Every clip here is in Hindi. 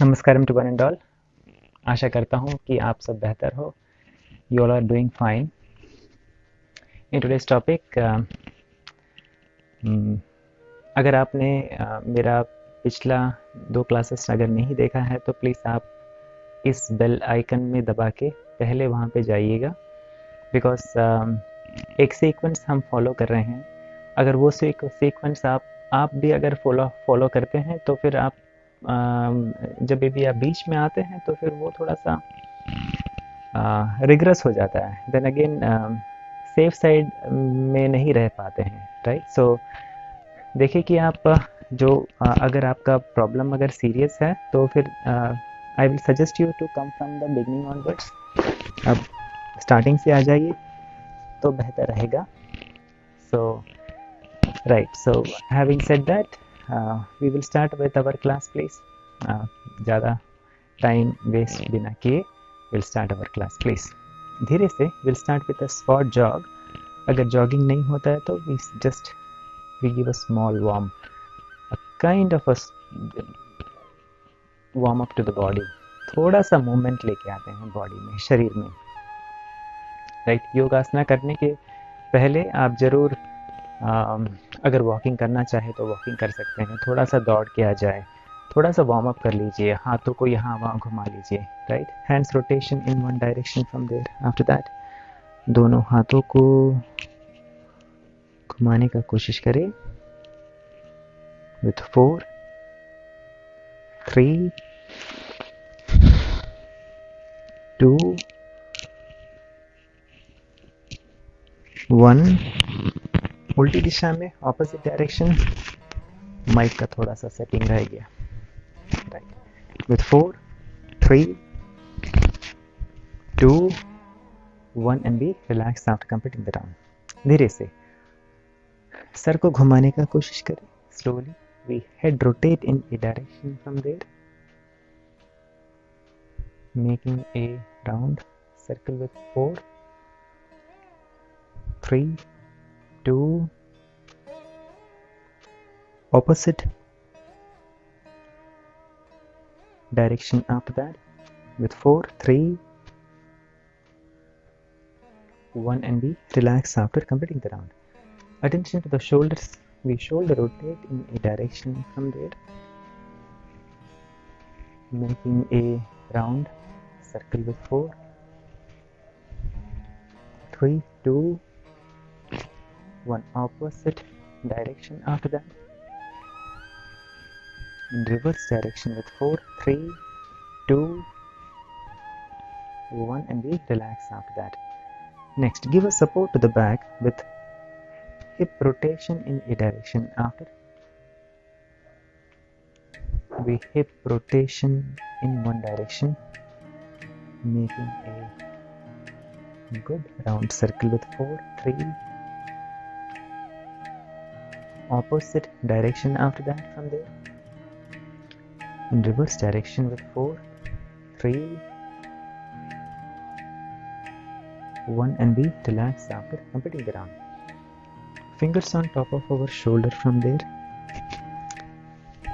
नमस्कारम टू वन एंड ऑल। आशा करता हूँ कि आप सब बेहतर हो। You all are doing fine. In today's topic, अगर आपने मेरा पिछला 2 क्लासेस अगर नहीं देखा है तो प्लीज़ आप इस बेल आइकन में दबा के पहले वहाँ पे जाइएगा, बिकॉज एक सीक्वेंस हम फॉलो कर रहे हैं। अगर वो सीक्वेंस आप भी अगर फॉलो करते हैं तो फिर आप जब भी आप बीच में आते हैं तो फिर वो थोड़ा सा रिग्रेस हो जाता है। देन अगेन सेफ साइड में नहीं रह पाते हैं, राइट। सो देखिए कि आप जो अगर आपका प्रॉब्लम अगर सीरियस है तो फिर I will suggest you to come from the beginning onwards. अब स्टार्टिंग से आ जाइए तो बेहतर रहेगा। So right, so having said that we will start with our class please. ज़्यादा टाइम वेस्ट बिना किए will start our class please. धीरे से will start with a spot jog. अगर जॉगिंग नहीं होता है तो we give a small warm, a kind of a warm up to the body. थोड़ा सा मूवमेंट लेके आते हैं बॉडी में, शरीर में, राइट। योगासना करने के पहले आप जरूर अगर वॉकिंग करना चाहे तो वॉकिंग कर सकते हैं। थोड़ा सा दौड़ के आ जाए, थोड़ा सा वार्म अप कर लीजिए, हाथों को यहाँ वहाँ घुमा लीजिए, right. Hands rotation in one direction from there. After that दोनों हाथों को घुमाने का कोशिश करें विथ 4 3 2 1। उल्टी दिशा में, ऑपोजिट डायरेक्शन। माइक का थोड़ा सा सेटिंग रह गया, right. With 4 3 2 1 and be relax after completing the round. धीरे से सर को घुमाने का कोशिश करें। Slowly we head rotate in a direction from there, making a round circle with 4 3 2 opposite direction after that with 4 3 1 and be relax after completing the round. Attention to the shoulders. We shoulder rotate in a direction from there, making a round circle with 4 3 2 1 opposite direction after that, in reverse direction with 4 3 2 1 and we relax after that. Next, give a support to the back with hip rotation in a direction after. We hip rotation in one direction, making a good round circle with 4 3. Opposite direction after that from there, in reverse direction with 4 3 1 and be relaxed after completing the round. Fingers on top of our shoulder from there,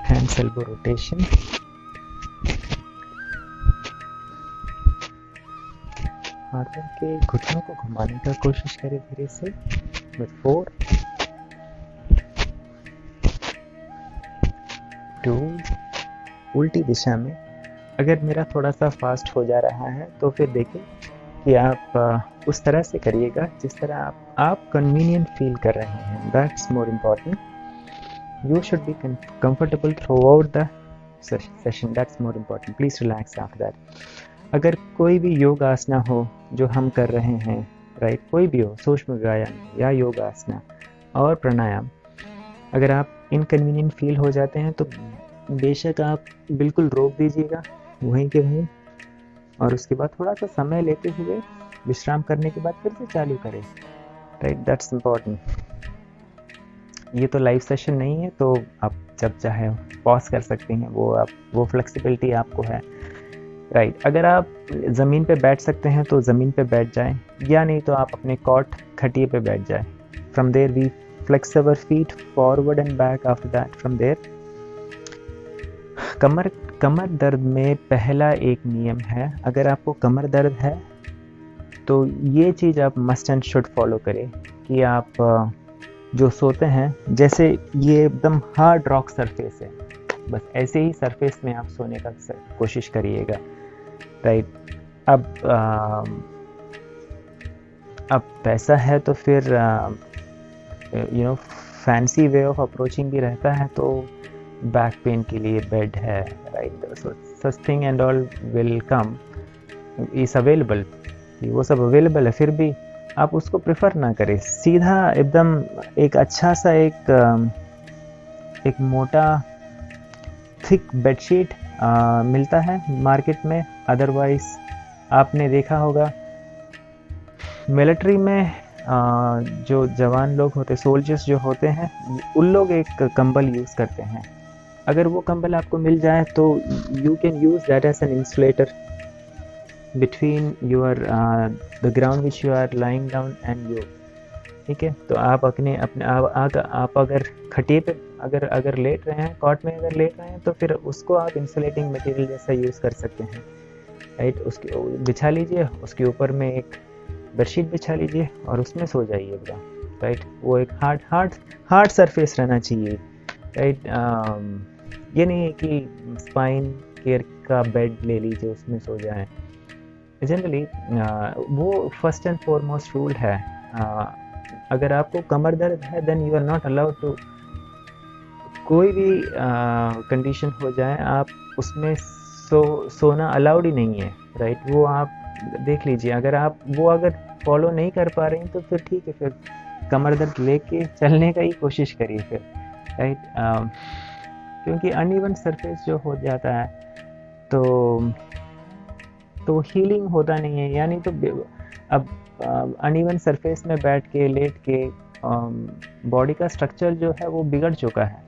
hands elbow rotation, हाथों के घुटनों को घुमाने का कोशिश करें धीरे से with 4 2। उल्टी दिशा में। अगर मेरा थोड़ा सा फास्ट हो जा रहा है तो फिर देखिए कि आप उस तरह से करिएगा जिस तरह आप कन्वीनियंट फील कर रहे हैं। That's more important. You should be comfortable through out the session. That's more important. Please relax after that. अगर कोई भी योग आसना हो जो हम कर रहे हैं, राइट, कोई भी हो, सूक्ष्म व्यायाम या योग आसना और प्राणायाम, अगर आप इनकन्वीनियंट फील हो जाते हैं तो बेशक आप बिल्कुल रोक दीजिएगा वहीं के वहीं, और उसके बाद थोड़ा सा समय लेते हुए विश्राम करने के बाद फिर से चालू करें, राइट। That's important. ये तो लाइव सेशन नहीं है तो आप जब चाहे पॉज कर सकते हैं, वो फ्लेक्सिबिलिटी आपको है, राइट। अगर आप ज़मीन पे बैठ सकते हैं तो ज़मीन पे बैठ जाएं, या नहीं तो आप अपने कॉट खटिए पे बैठ जाएं। From there we flex our feet forward and back. After that from there कमर कमर दर्द में पहला एक नियम है, अगर आपको कमर दर्द है तो ये चीज़ आप मस्ट एंड शुड फॉलो करें कि आप जो सोते हैं, जैसे ये एकदम हार्ड रॉक सरफेस है, बस ऐसे ही सरफेस में आप सोने का कोशिश करिएगा, राइट। अब पैसा है तो फिर फैंसी वे ऑफ अप्रोचिंग भी रहता है, तो बैक पेन के लिए बेड है, right. So such thing and all will come, is available, वो सब अवेलेबल है, फिर भी आप उसको प्रेफर ना करें। सीधा एकदम एक अच्छा सा एक मोटा थिक बेडशीट मिलता है मार्केट में। अदरवाइज आपने देखा होगा मिलिट्री में जो जवान लोग होते, सोल्जर्स जो होते हैं, उन लोग एक कंबल यूज़ करते हैं। अगर वो कंबल आपको मिल जाए तो you can use that as an insulator between your the ground which you are lying down and you, ठीक है। तो आप अपने आप अगर खटिए पे अगर लेट रहे हैं, कॉट में अगर लेट रहे हैं, तो फिर उसको आप इंसुलेटिंग मटेरियल जैसा यूज़ कर सकते हैं, राइट। उसके बिछा लीजिए, उसके ऊपर में एक बेडशीट बिछा लीजिए और उसमें सो जाइए एकदम, राइट। वो एक हार्ड सरफेस रहना चाहिए, राइट। ये नहीं है कि स्पाइन केयर का बेड ले लीजिए उसमें सो जाएं। जनरली वो फर्स्ट एंड फॉरमोस्ट रूल है। अगर आपको कमर दर्द है then you are not allowed to, कोई भी कंडीशन हो जाए आप उसमें सोना अलाउड ही नहीं है, राइट। वो आप देख लीजिए, अगर फॉलो नहीं कर पा रहे हैं तो फिर ठीक है, फिर कमर दर्द लेके चलने का ही कोशिश करिए फिर, राइट। क्योंकि अनइवन सरफेस जो हो जाता है तो हीलिंग होता नहीं है, यानी तो अब अनइवन सरफेस में बैठ के लेट के बॉडी का स्ट्रक्चर जो है वो बिगड़ चुका है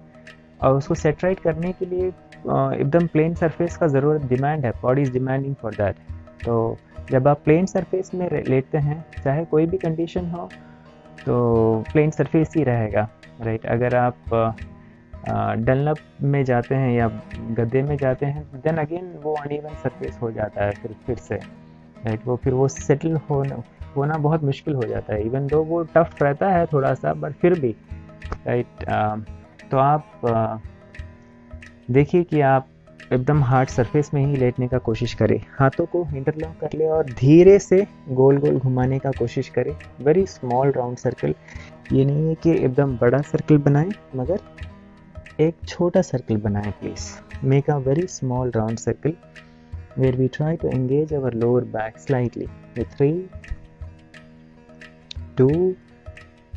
और उसको सेटराइट करने के लिए एकदम प्लेन सरफेस का ज़रूरत डिमांड है, body is demanding for that. तो जब आप प्लेन सरफेस में लेटते हैं, चाहे कोई भी कंडीशन हो, तो प्लेन सरफेस ही रहेगा, राइट। अगर आप डनलप में जाते हैं या गद्दे में जाते हैं, देन अगेन वो अनइवन सरफेस हो जाता है फिर से, राइट। फिर वो सेटल होना बहुत मुश्किल हो जाता है, इवन दो वो टफ रहता है थोड़ा सा, बट फिर भी, राइट। तो आप देखिए कि आप एकदम हार्ड सरफेस में ही लेटने का कोशिश करें, हाथों को इंटरलॉक कर ले और धीरे से गोल गोल घुमाने का कोशिश करें, वेरी स्मॉल राउंड सर्कल। ये नहीं है कि एकदम बड़ा सर्कल बनाएं, मगर एक छोटा सर्कल बनाएं please. Make a very small round circle where we try to engage our lower back slightly with 3, 2,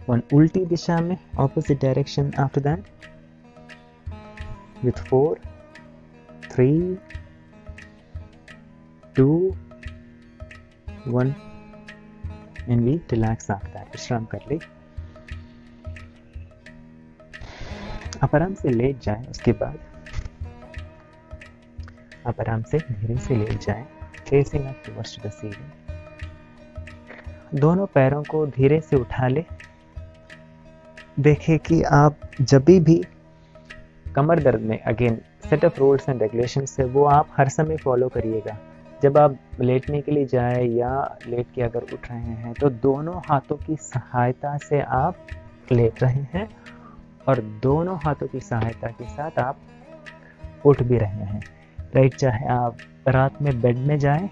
1 उल्टी दिशा में opposite direction after that with 4, 3, 2, 1 and we relax after that। विश्राम कर ले, आप आराम से लेट जाएं। उसके बाद आप आराम से धीरे से लेट जाएं, facing up towards the ceiling. दोनों पैरों को धीरे से उठा ले। देखें कि आप जब भी कमर दर्द में, again set of rules and regulations है, वो आप हर समय फॉलो करिएगा। जब आप लेटने के लिए जाए या लेट के अगर उठ रहे हैं, तो दोनों हाथों की सहायता से आप लेट रहे हैं और दोनों हाथों की सहायता के साथ आप उठ भी रहे हैं, राइट। चाहे आप रात में बेड में जाएं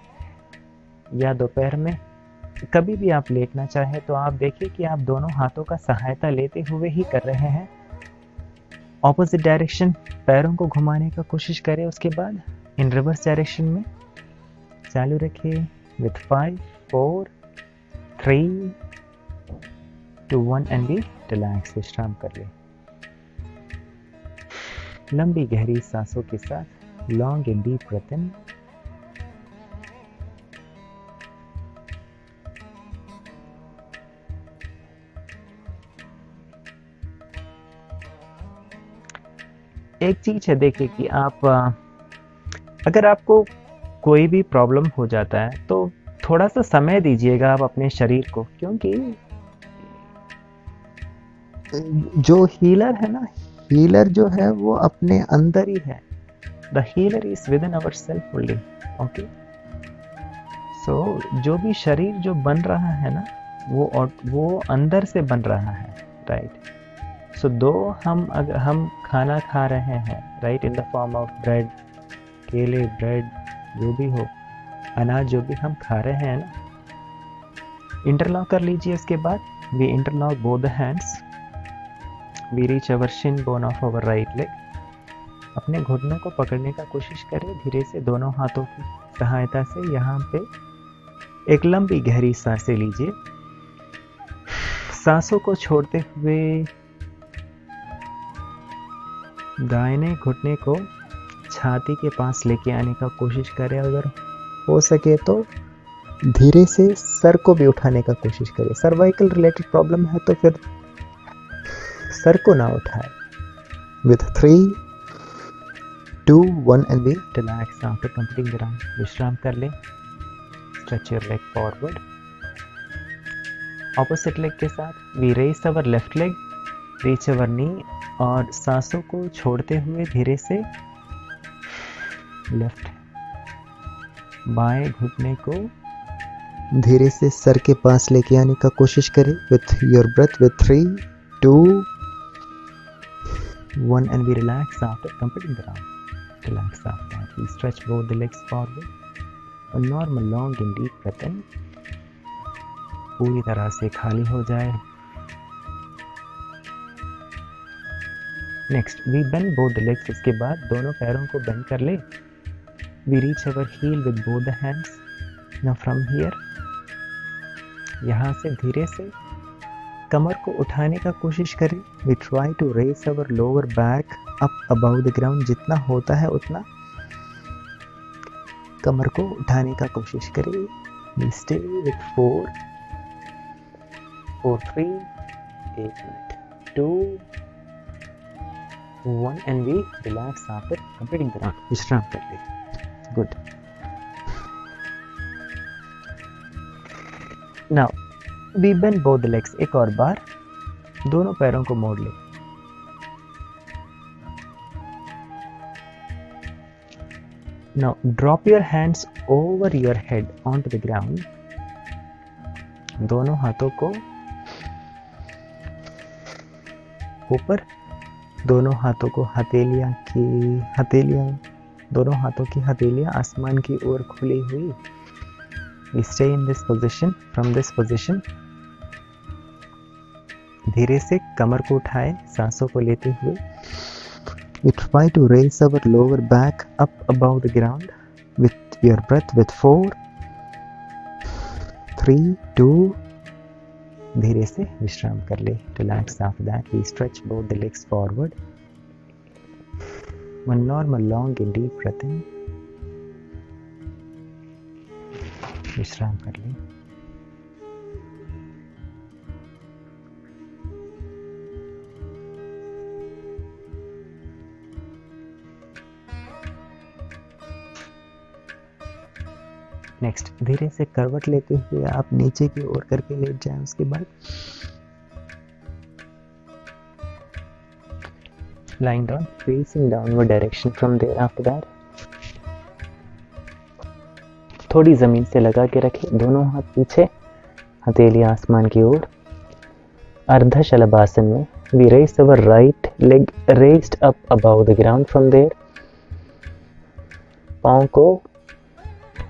या दोपहर में, कभी भी आप लेटना चाहें, तो आप देखिए कि आप दोनों हाथों का सहायता लेते हुए ही कर रहे हैं। ऑपोजिट डायरेक्शन पैरों को घुमाने का कोशिश करें। उसके बाद इन रिवर्स डायरेक्शन में चालू रखिए विथ 5, 4, 3, 2, 1 एंड बी रिलैक्स। विश्राम कर ले। लंबी गहरी सांसों के साथ लॉन्ग एंड डीप ब्रेथ इन, एक चीज है, देखिए कि आप अगर आपको कोई भी प्रॉब्लम हो जाता है तो थोड़ा सा समय दीजिएगा आप अपने शरीर को, क्योंकि जो हीलर है ना, हीलर जो है वो अपने अंदर ही है। The healer is within our self only. Okay, so जो भी शरीर जो बन रहा है ना, वो अंदर से बन रहा है, राइट. सो दो अगर हम खाना खा रहे हैं, right, in the form of bread, केले, ब्रेड, जो भी हो, अनाज जो भी हम खा रहे हैं ना, इंटरलॉक कर लीजिए. इसके बाद we interlock both the hands, we reach our shin bone of our right leg. अपने घुटनों को पकड़ने का कोशिश करें धीरे से दोनों हाथों की सहायता से. यहाँ पे एक लंबी गहरी सांसें लीजिए. सांसों को छोड़ते हुए दाहिने घुटने को छाती के पास लेके आने का कोशिश करें. अगर हो सके तो धीरे से सर को भी उठाने का कोशिश करें. सर्वाइकल रिलेटेड प्रॉब्लम है तो फिर सर को ना उठाए. With 3, 2, 1 and we relax after completing the round. विश्राम कर लें. Stretch your leg forward. Opposite leg के साथ we raise our left leg, reach our knee, और सांसों को छोड़ते हुए धीरे से लेफ्ट बाएं घुटने को धीरे से सर के पास लेके आने का कोशिश करें. With your breath. With 3, 2, 1 and we relax after completing the round. Relax after we stretch both the legs forward. A normal long and deep breath in. पूरी तरह से खाली हो जाए. Next we bend both the legs. इसके बाद दोनों पैरों को बेंड कर ले. We reach our heel with both the hands. Now from here, यहाँ से धीरे से कमर को उठाने का कोशिश करें. We try to raise our lower back up about the ground. जितना होता है उतना कमर को उठाने का कोशिश करें. We stay with 4, 3, 1 minute, 2, 1 and we relax after completing the round. विश्राम कर ले. Good. Now we bend both the legs. एक और बार दोनों पैरों को मोड़ ले. Now drop your hands over your head on to the ground. दोनों हाथों को ऊपर, दोनों हाथों को दोनों हाथों की हथेलियां आसमान की ओर खुली हुई. We stay in this position. From this position, धीरे से कमर को उठाए सांसों को लेते हुए. We try to raise our lower back up above the ground with your breath. With 4, 3, 2, धीरे से विश्राम कर ले. Relax after that. We stretch both the legs forward. One normal long and deep breath in. विश्राम कर ले. नेक्स्ट धीरे से करवट लेते हुए आप नीचे की ओर करके लेट जाएं. उसके बाद lying down, facing downward direction. From there, after that, थोड़ी जमीन से लगा के रखें. दोनों हाथ पीछे, हथेली आसमान की ओर. अर्ध शलभासन में we raise our right leg raised up above the ground. From there, पाँव को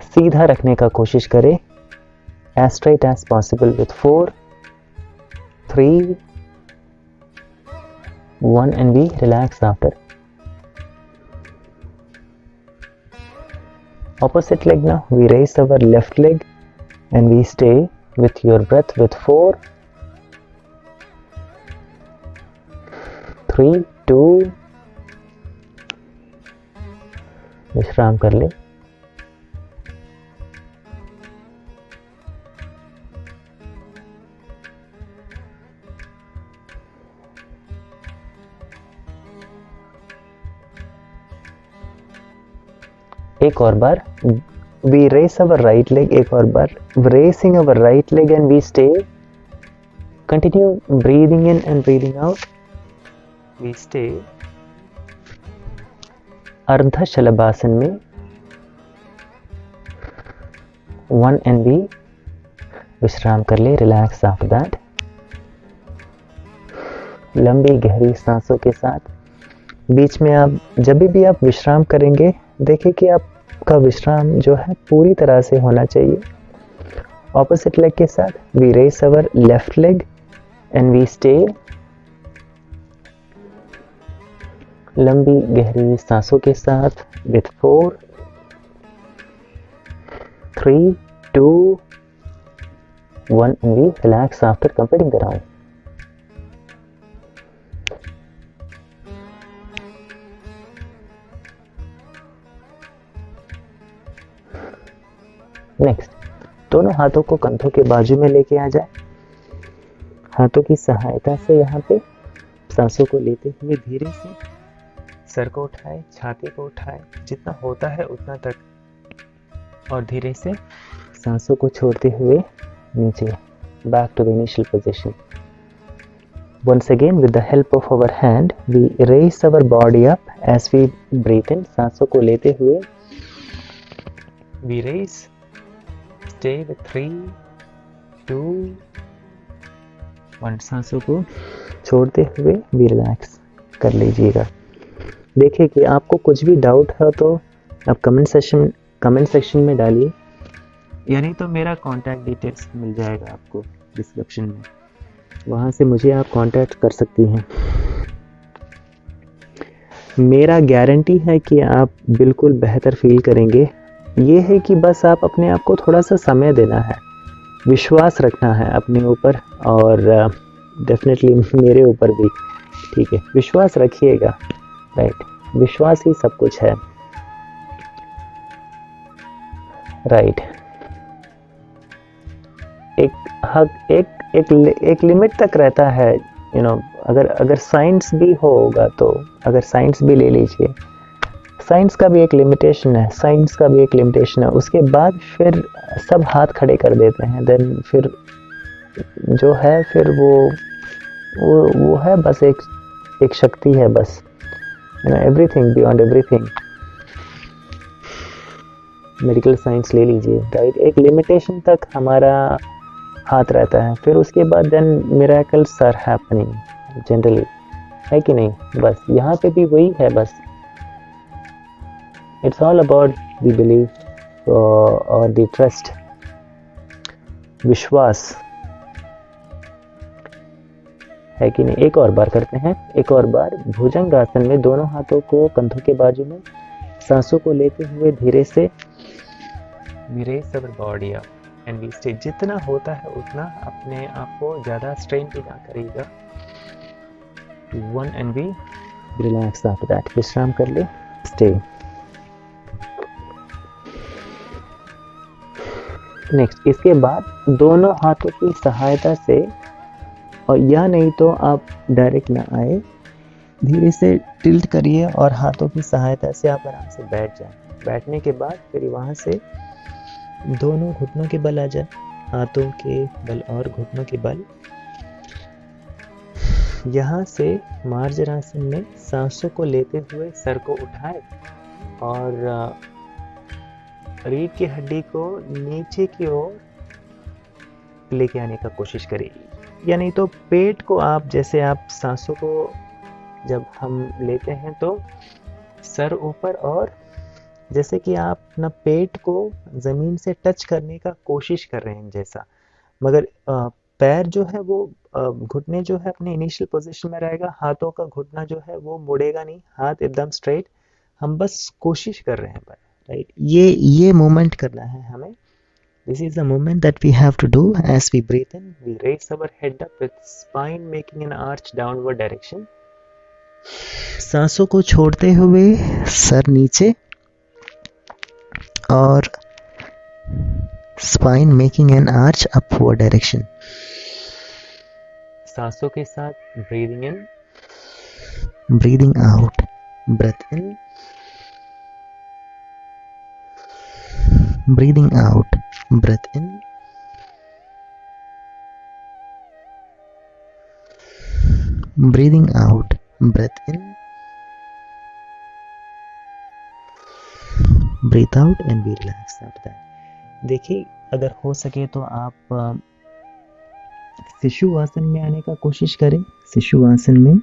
सीधा रखने का कोशिश करें, as straight as possible. With 4, 3, 1 and we relax after. Opposite leg now. We raise our left leg and we stay with your breath. With 4, 3, 2, विश्राम कर ले. एक और बार we raise our right leg. एक और बार raising our right leg and we stay. Continue breathing in and breathing out. We stay अर्ध शलभासन में 1 and B विश्राम कर ले, रिलैक्स आफ्टर दैट। लंबी गहरी सांसों के साथ बीच में आप जब भी आप विश्राम करेंगे, देखिए कि आपका विश्राम जो है पूरी तरह से होना चाहिए। ऑपोजिट लेग के साथ we raise our left leg and we stay. लंबी गहरी सांसों के साथ with 4 3 2 1 and we relax after completing the round. Next, दोनों हाथों को कंधों के बाजू में लेके आ जाए। हाथों की सहायता से यहाँ पे सांसों को लेते हुए धीरे से सर को उठाए, छाती को उठाए, जितना होता है उतना तक, और धीरे से सांसों को छोड़ते हुए नीचे, back to the initial position. Once again, with the help of our hand, we raise our body up as we breathe in. सांसों को लेते हुए we raise, stay with 3 2 1. सांसों को छोड़ते हुए भी रिलैक्स कर लीजिएगा। देखिए कि आपको कुछ भी डाउट है तो आप कमेंट सेक्शन में डालिए, यानी तो मेरा कांटेक्ट डिटेल्स मिल जाएगा आपको डिस्क्रिप्शन में, वहाँ से मुझे आप कांटेक्ट कर सकती हैं। मेरा गारंटी है कि आप बिल्कुल बेहतर फील करेंगे। ये है कि बस आप अपने आप को थोड़ा सा समय देना है, विश्वास रखना है अपने ऊपर, और डेफिनेटली मेरे ऊपर भी। ठीक है, विश्वास रखिएगा, राइट, विश्वास ही सब कुछ है, राइट। एक लिमिट तक रहता है, अगर साइंस भी होगा तो, अगर साइंस भी ले लीजिए, साइंस का भी एक लिमिटेशन है, उसके बाद फिर सब हाथ खड़े कर देते हैं, देन फिर जो है फिर वो है बस एक शक्ति है, बस everything beyond everything. Medical science ले लीजिए, राइट, एक लिमिटेशन तक हमारा हाथ रहता है, फिर उसके बाद then miracles are happening generally, है कि नहीं। बस यहाँ पे भी वही है, बस it's all about the belief और द ट्रस्ट, विश्वास, है कि नहीं। एक और बार करते हैं, एक और बार भुजंग आसन में दोनों हाथों को कंधों के बाजू में, सांसों को लेते हुए धीरे से we raise our body up and we stay। जितना होता है उतना, अपने आप को ज़्यादा स्ट्रेन भी ना करिएगा। 1 and we relax after that, विश्राम कर ले, stay। नेक्स्ट, इसके बाद दोनों हाथों की सहायता से, और या नहीं तो आप डायरेक्ट ना आए, धीरे से टिल्ट करिए और हाथों की सहायता से आप आराम से बैठ जाएं। बैठने के बाद फिर वहाँ से दोनों घुटनों के बल आ जाए, हाथों के बल और घुटनों के बल। यहाँ से मार्जरासन में सांसों को लेते हुए सर को उठाए और रीढ़ की हड्डी को नीचे की ओर लेके आने का कोशिश करिए, या नहीं तो पेट को आप, जैसे आप सांसों को जब हम लेते हैं तो सर ऊपर, और जैसे कि आप अपना पेट को ज़मीन से टच करने का कोशिश कर रहे हैं जैसा, मगर पैर जो है वो घुटने जो है अपने इनिशियल पोजीशन में रहेगा, हाथों का घुटना जो है वो मुड़ेगा नहीं, हाथ एकदम स्ट्रेट, हम बस कोशिश कर रहे हैं, राइट। ये मूवमेंट करना है हमें। This is the movement that we have to do as we breathe in. We raise our head up with spine making an arch downward direction. सांसों को छोड़ते हुए सर नीचे और spine making an arch upward direction. सांसों के साथ breathing in, breathing out, breath in, breathing out, breath in, breathing out, breath in, breathe out and be relax after that. देखिए, अगर हो सके तो आप शिशु आसन में आने का कोशिश करें। शिशु आसन में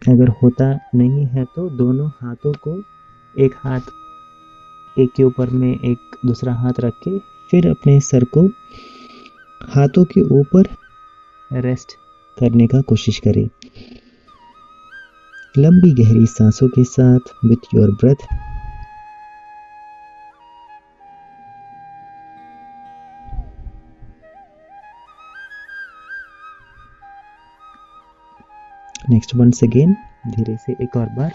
अगर होता नहीं है तो दोनों हाथों को, एक हाथ एक के ऊपर में एक दूसरा हाथ रख के, फिर अपने सर को हाथों के ऊपर रेस्ट करने का कोशिश करें। लंबी गहरी सांसों के साथ with your breath next once again, धीरे से एक और बार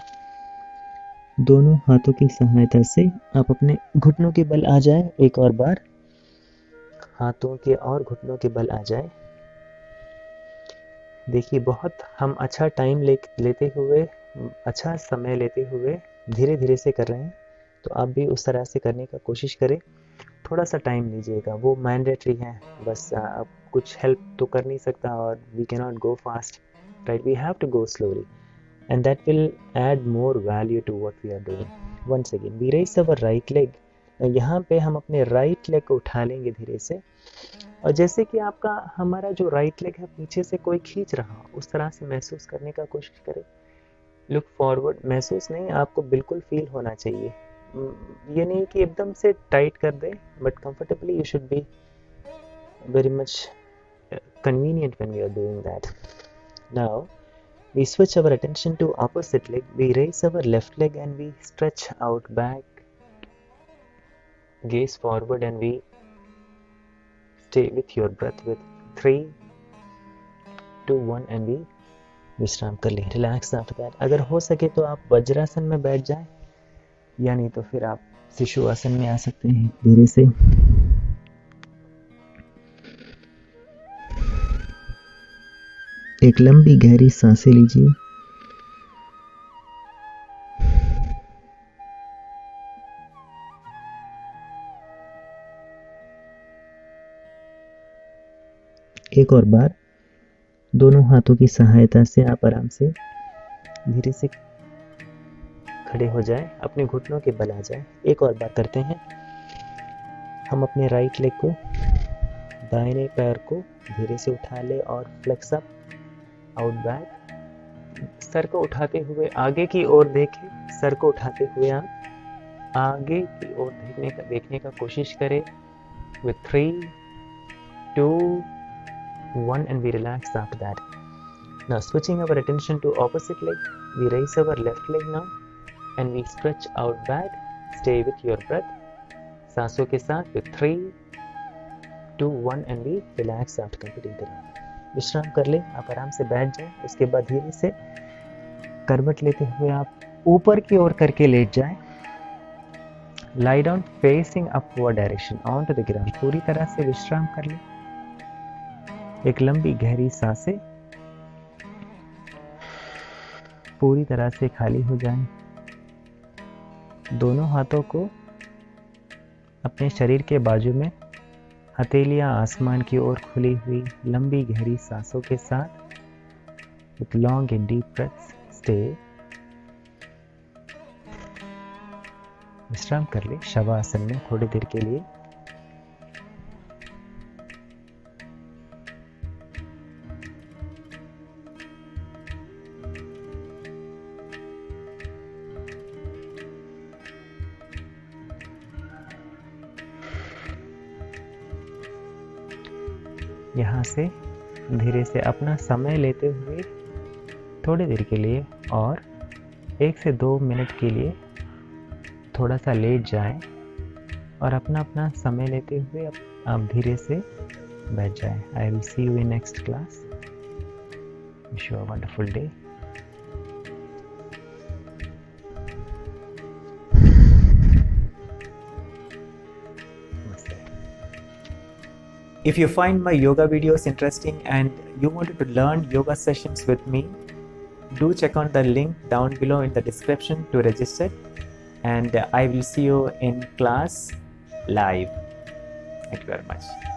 दोनों हाथों की सहायता से आप अपने घुटनों के बल आ जाए। एक और बार हाथों के और घुटनों के बल आ जाए। देखिए, बहुत हम अच्छा टाइम लेते हुए, अच्छा समय लेते हुए धीरे धीरे से कर रहे हैं, तो आप भी उस तरह से करने का कोशिश करें। थोड़ा सा टाइम लीजिएगा, वो मैंडेटरी है। बस आप कुछ हेल्प तो कर नहीं सकता, और we can not go fast, right, we have to go slowly, and that will add more value to what we are doing. Once again, we raise our right leg. यहाँ पे हम अपने राइट लेग को उठा लेंगे धीरे से, और जैसे कि आपका हमारा जो राइट लेग है पीछे से कोई खींच रहा हो, उस तरह से महसूस करने का कोशिश करें। लुक फॉरवर्ड, महसूस नहीं, आपको बिल्कुल फील होना चाहिए। ये नहीं कि एकदम से टाइट कर दे, but comfortably you should be very much convenient when we are doing that. Now we switch our attention to opposite leg. We raise our left leg and we stretch out back, gaze forward, and we stay with your breath with 3, 2, 1 and we विश्राम कर लें, रिलैक्स आफ्टर दैट। अगर हो सके तो आप वज्रासन में बैठ जाएं, या नहीं तो फिर आप शिशु आसन में आ सकते हैं। धीरे से एक लंबी गहरी सांसें लीजिए। एक और बार दोनों हाथों की सहायता से आप आराम से धीरे से खड़े हो जाएं, अपने घुटनों के बल आ जाएं। एक और बार करते हैं। हम अपने राइट लेग को, दाहिने पैर को धीरे से उठा ले और फ्लेक्स अप, आउट बैक। सर को उठाते हुए आगे की ओर देखें। सर को उठाते हुए आप आगे की ओर देखने का कोशिश करें। with 3, 2, 1 and we relax after that. Now switching our attention to opposite leg, we raise our left leg now and we stretch out back. Stay with your breath. सांसों के साथ with 3, 2, 1 and we relax after completing the round. विश्राम कर ले, आप आराम से बैठ जाएं। उसके बाद धीरे से करवट लेते हुए आप ऊपर की ओर करके लेट जाएं। Lie down facing upward direction onto the ground. पूरी तरह से विश्राम कर ले। एक लंबी गहरी सांसें पूरी तरह से खाली हो जाएं। दोनों हाथों को अपने शरीर के बाजू में, हथेलियां आसमान की ओर खुली हुई, लंबी गहरी सांसों के साथ with long and deep breaths stay. विश्राम कर ले शवासन में थोड़ी देर के लिए। यहाँ से धीरे से अपना समय लेते हुए थोड़ी देर के लिए और 1 से 2 मिनट के लिए थोड़ा सा लेट जाएं और अपना समय लेते हुए आप धीरे से बैठ जाएं। I will see you in next class. Wish you a wonderful day. If you find my yoga videos interesting and you wanted to learn yoga sessions with me, do check on the link down below in the description to register, and I will see you in class live. Thank you very much.